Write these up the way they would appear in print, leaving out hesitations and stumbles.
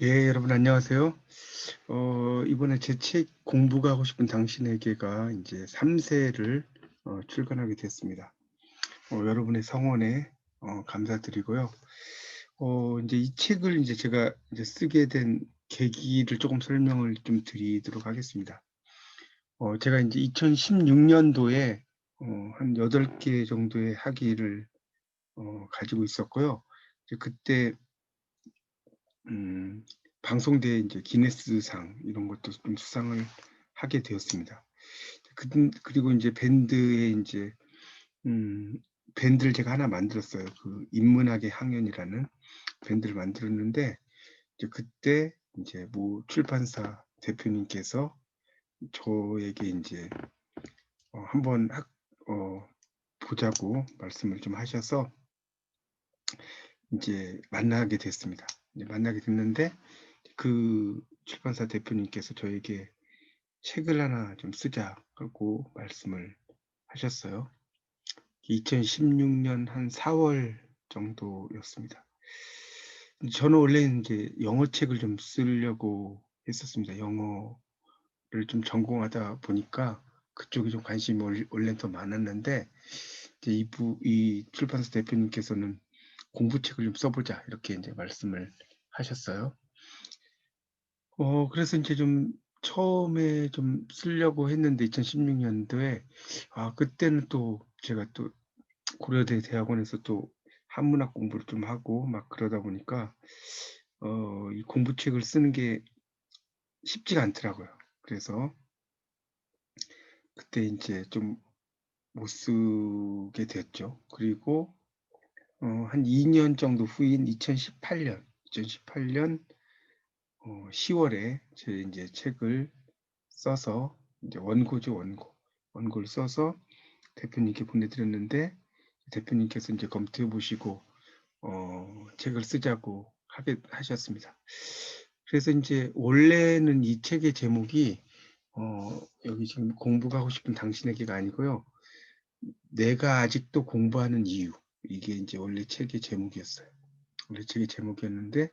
예, 여러분 안녕하세요. 이번에 제 책 공부가 하고 싶은 당신에게가 이제 3세를 출간하게 됐습니다. 여러분의 성원에 감사드리고요. 이제 이 책을 이제 제가 이제 쓰게 된 계기를 조금 설명을 좀 드리도록 하겠습니다. 제가 이제 2016년도에 한 8개 정도의 학위를 가지고 있었고요. 이제 그때 음, 방송대에 이제 기네스상 이런 것도 좀 수상을 하게 되었습니다. 그리고 이제 밴드에 이제 음, 밴드를 제가 하나 만들었어요. 그 인문학의 항연이라는 밴드를 만들었는데 이제 그때 이제 모 출판사 대표님께서 저에게 이제 한번 보자고 말씀을 좀 하셔서 이제 만나게 됐습니다. 이제 만나게 됐는데 그 출판사 대표님께서 저에게 책을 하나 좀 쓰자고 말씀을 하셨어요. 2016년 한 4월 정도였습니다. 저는 원래 이제 영어책을 좀 쓰려고 했었습니다. 영어를 좀 전공하다 보니까 그쪽에 좀 관심이 원래 더 많았는데 이제 이 출판사 대표님께서는 공부책을 좀 써보자 이렇게 이제 말씀을 하셨어요. 그래서 이제 좀 처음에 좀 쓰려고 했는데 2016년도에 그때는 또 제가 또 고려대 대학원에서 또 한문학 공부를 좀 하고 막 그러다 보니까 이 공부책을 쓰는 게 쉽지가 않더라고요. 그래서 그때 이제 좀 못 쓰게 됐죠. 그리고 한 2년 정도 후인 2018년 10월에 제 이제 책을 써서 이제 원고죠, 원고를 써서 대표님께 보내드렸는데 대표님께서 이제 검토해 보시고 책을 쓰자고 하셨습니다. 그래서 이제 원래는 이 책의 제목이 여기 지금 공부가 하고 싶은 당신에게가 아니고요. 내가 아직도 공부하는 이유. 이게 이제 원래 책의 제목이었어요. 원래 책의 제목이었는데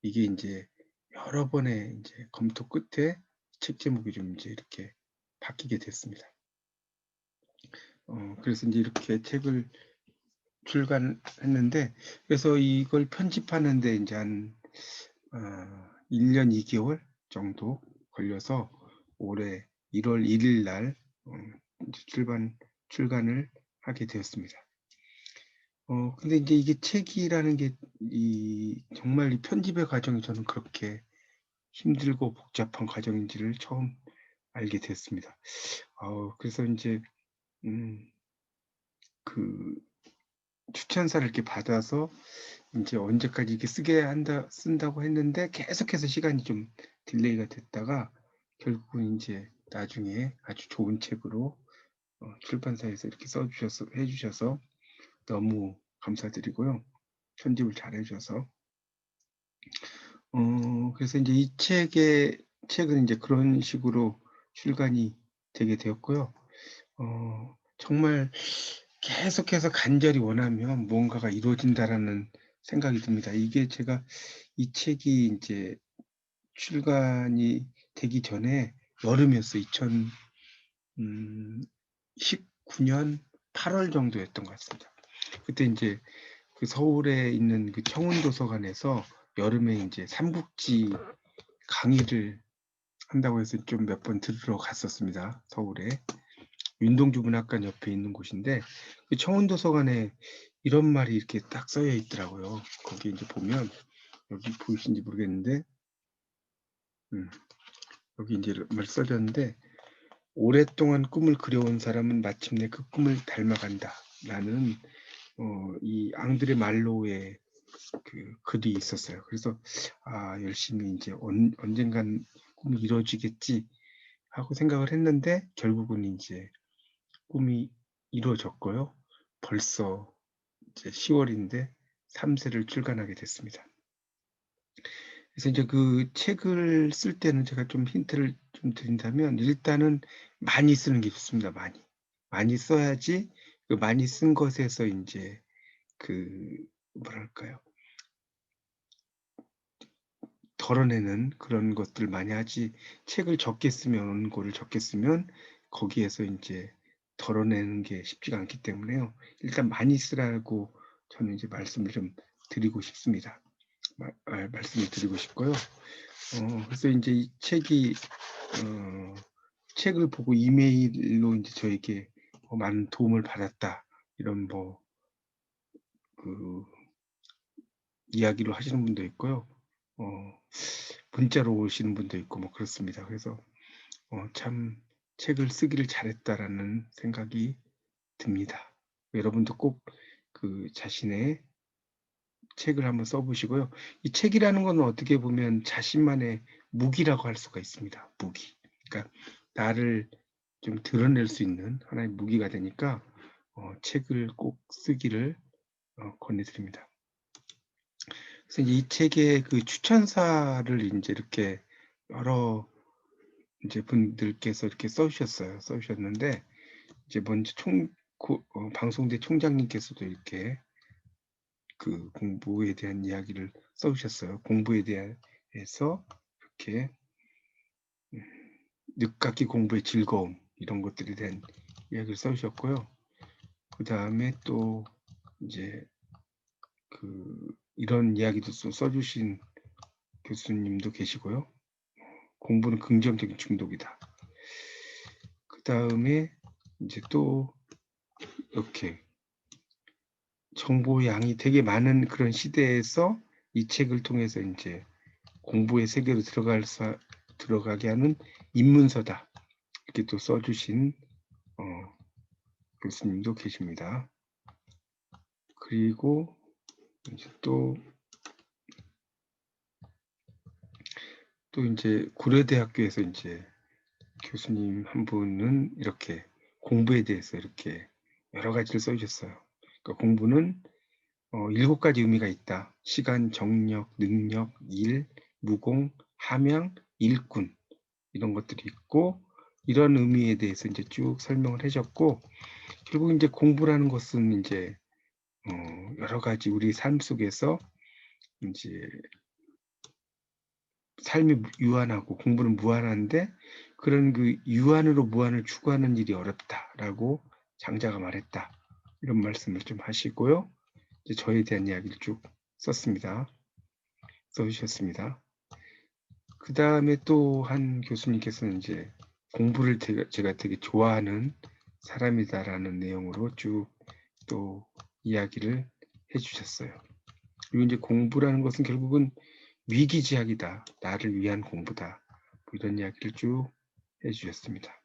이게 이제 여러 번의 이제 검토 끝에 책 제목이 좀 이제 이렇게 바뀌게 됐습니다. 그래서 이제 이렇게 책을 출간했는데 그래서 이걸 편집하는데 이제 한 1년 2개월 정도 걸려서 올해 1월 1일 날 이제 출간을 하게 되었습니다. 근데 이제 이게 책이라는 게 정말 이 편집의 과정이 저는 그렇게 힘들고 복잡한 과정인지를 처음 알게 됐습니다. 그래서 이제 음, 그 추천사를 이렇게 받아서 이제 언제까지 이렇게 쓴다고 했는데 계속해서 시간이 좀 딜레이가 됐다가 결국은 이제 나중에 아주 좋은 책으로 출판사에서 이렇게 해주셔서 너무 감사드리고요. 편집을 잘 해주셔서. 그래서 이제 이 책은 이제 그런 식으로 출간이 되게 되었고요. 정말 계속해서 간절히 원하면 뭔가가 이루어진다라는 생각이 듭니다. 이게 제가 이 책이 이제 출간이 되기 전에 여름이었어요. 2019년 8월 정도였던 것 같습니다. 그때 이제 그 서울에 있는 그 청운도서관에서 여름에 이제 삼국지 강의를 한다고 해서 좀 몇 번 들으러 갔었습니다. 서울에. 윤동주 문학관 옆에 있는 곳인데 그 청운도서관에 이런 말이 이렇게 딱 써여 있더라고요. 거기 이제 보면 여기 보이신지 모르겠는데 여기 이제 말 써졌는데 오랫동안 꿈을 그려온 사람은 마침내 그 꿈을 닮아간다. 라는 이 앙드레 말로의 그 글이 있었어요. 그래서 열심히 이제 언젠간 꿈이 이루어지겠지 하고 생각을 했는데 결국은 이제 꿈이 이루어졌고요. 벌써 이제 10월인데 3세를 출간하게 됐습니다. 그래서 이제 그 책을 쓸 때는 제가 좀 힌트를 좀 드린다면 일단은 많이 쓰는 게 좋습니다. 많이 써야지 그 많이 쓴 것에서 이제 그 뭐랄까요? 덜어내는 그런 것들 많이 하지, 책을 적게 쓰면, 원고를 적게 쓰면 거기에서 이제 덜어내는 게 쉽지가 않기 때문에요. 일단 많이 쓰라고 저는 이제 말씀을 좀 드리고 싶습니다. 말씀을 드리고 싶고요. 그래서 이제 이 책이 책을 보고 이메일로 이제 저에게 많은 도움을 받았다, 이런 그 이야기로 하시는 분도 있고요. 문자로 오시는 분도 있고 그렇습니다. 그래서 참 책을 쓰기를 잘했다라는 생각이 듭니다. 여러분도 꼭 그 자신의 책을 한번 써보시고요. 이 책이라는 건 어떻게 보면 자신만의 무기라고 할 수가 있습니다. 무기. 그러니까 나를 좀 드러낼 수 있는 하나의 무기가 되니까 책을 꼭 쓰기를 권해드립니다. 그래서 이 책의 그 추천사를 이제 이렇게 여러 이제 분들께서 이렇게 써주셨는데, 이제 먼저 방송대 총장님께서도 이렇게 그 공부에 대한 이야기를 써주셨어요. 공부에 대해서 이렇게 늦깎이 공부의 즐거움, 이런 것들에 대한 이야기를 써주셨고요. 그 다음에 또 이제 이런 이야기도 써주신 교수님도 계시고요. 공부는 긍정적인 중독이다. 그 다음에 이제 또 이렇게 정보 양이 되게 많은 그런 시대에서 이 책을 통해서 이제 공부의 세계로 들어가게 하는 입문서다, 이렇게 또 써주신 교수님도 계십니다. 그리고 이제 또 이제 고려대학교에서 이제 교수님 한 분은 이렇게 공부에 대해서 이렇게 여러 가지를 써주셨어요. 그러니까 공부는 7가지 의미가 있다. 시간, 정력, 능력, 일, 무공, 함양, 일꾼, 이런 것들이 있고, 이런 의미에 대해서 이제 쭉 설명을 해줬고, 결국 이제 공부라는 것은 이제 여러 가지 우리 삶 속에서 이제 삶이 유한하고 공부는 무한한데, 그런 그 유한으로 무한을 추구하는 일이 어렵다라고 장자가 말했다, 이런 말씀을 좀 하시고요. 이제 저에 대한 이야기를 쭉 써주셨습니다. 그 다음에 또 한 교수님께서는 이제 공부를 제가 되게 좋아하는 사람이다라는 내용으로 쭉 또 이야기를 해주셨어요. 그리고 이제 공부라는 것은 결국은 위기지학이다, 나를 위한 공부다, 이런 이야기를 쭉 해주셨습니다.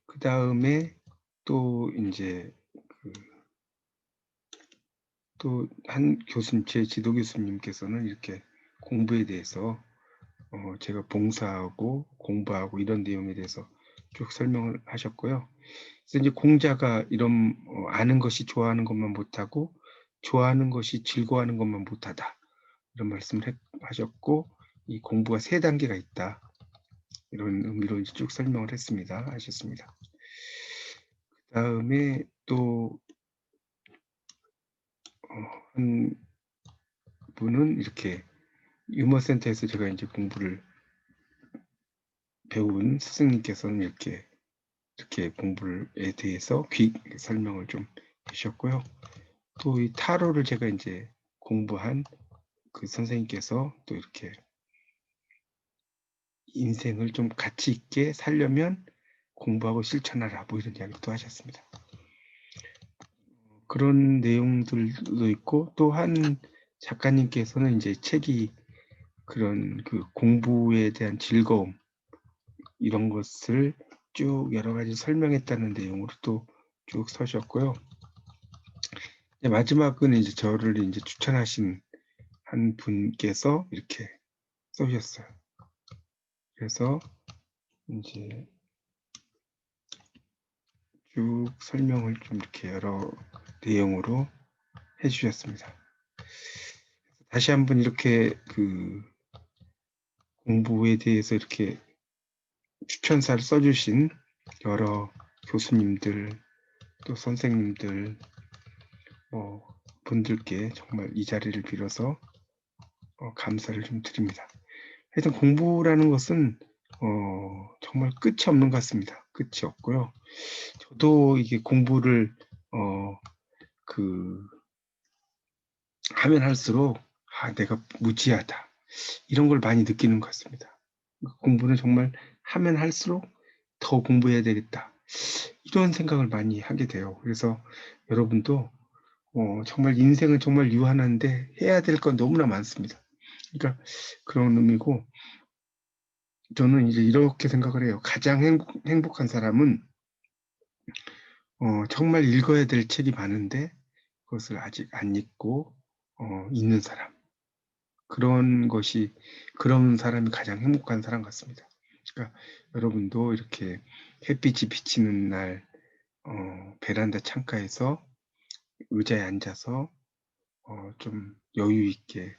그 다음에 또 이제 또 한 교수님, 제 지도 교수님께서는 이렇게 공부에 대해서 제가 봉사하고 공부하고 이런 내용에 대해서 쭉 설명을 하셨고요. 그래서 이제 공자가 이런 아는 것이 좋아하는 것만 못하고 좋아하는 것이 즐거워하는 것만 못하다, 이런 말씀을 하셨고, 이 공부가 3단계가 있다, 이런 의미로 이제 쭉 설명을 하셨습니다. 그 다음에 또 한 분은 이렇게 유머센터에서 제가 이제 공부를 배운 스승님께서는 이렇게 공부에 대해서 설명을 좀 해주셨고요. 또 이 타로를 제가 이제 공부한 그 선생님께서 또 이렇게 인생을 좀 가치 있게 살려면 공부하고 실천하라, 이런 이야기도 하셨습니다. 그런 내용들도 있고, 또 한 작가님께서는 이제 책이 그런 그 공부에 대한 즐거움, 이런 것을 쭉 여러 가지 설명했다는 내용으로 또 쭉 서셨고요. 마지막은 이제 저를 이제 추천하신 한 분께서 이렇게 써주셨어요. 그래서 이제 쭉 설명을 좀 이렇게 여러 내용으로 해주셨습니다. 다시 한번 이렇게 그 공부에 대해서 이렇게 추천사를 써주신 여러 교수님들, 또 선생님들, 분들께 정말 이 자리를 빌어서 감사를 좀 드립니다. 하여튼 공부라는 것은 정말 끝이 없는 것 같습니다. 끝이 없고요. 저도 이게 공부를 하면 할수록 내가 무지하다 이런 걸 많이 느끼는 것 같습니다. 공부는 정말 하면 할수록 더 공부해야 되겠다 이런 생각을 많이 하게 돼요. 그래서 여러분도 정말 인생은 정말 유한한데 해야 될 건 너무나 많습니다. 그러니까 그런 의미고 저는 이제 이렇게 생각을 해요. 가장 행복한 사람은 정말 읽어야 될 책이 많은데 그것을 아직 안 읽고 있는 사람. 그런 사람이 가장 행복한 사람 같습니다. 그러니까 여러분도 이렇게 햇빛이 비치는 날 베란다 창가에서 의자에 앉아서 좀 여유 있게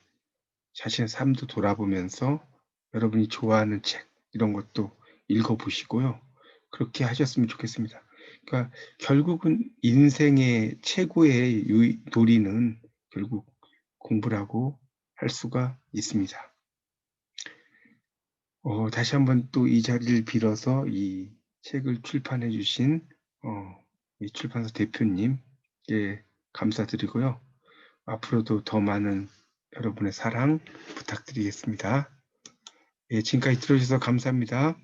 자신의 삶도 돌아보면서 여러분이 좋아하는 책 이런 것도 읽어보시고요. 그렇게 하셨으면 좋겠습니다. 그러니까 결국은 인생의 최고의 놀이는 결국 공부라고 할 수가 있습니다. 다시 한번 또 이 자리를 빌어서 이 책을 출판해 주신 이 출판사 대표님께 감사드리고요. 앞으로도 더 많은 여러분의 사랑 부탁드리겠습니다. 예, 지금까지 들어주셔서 감사합니다.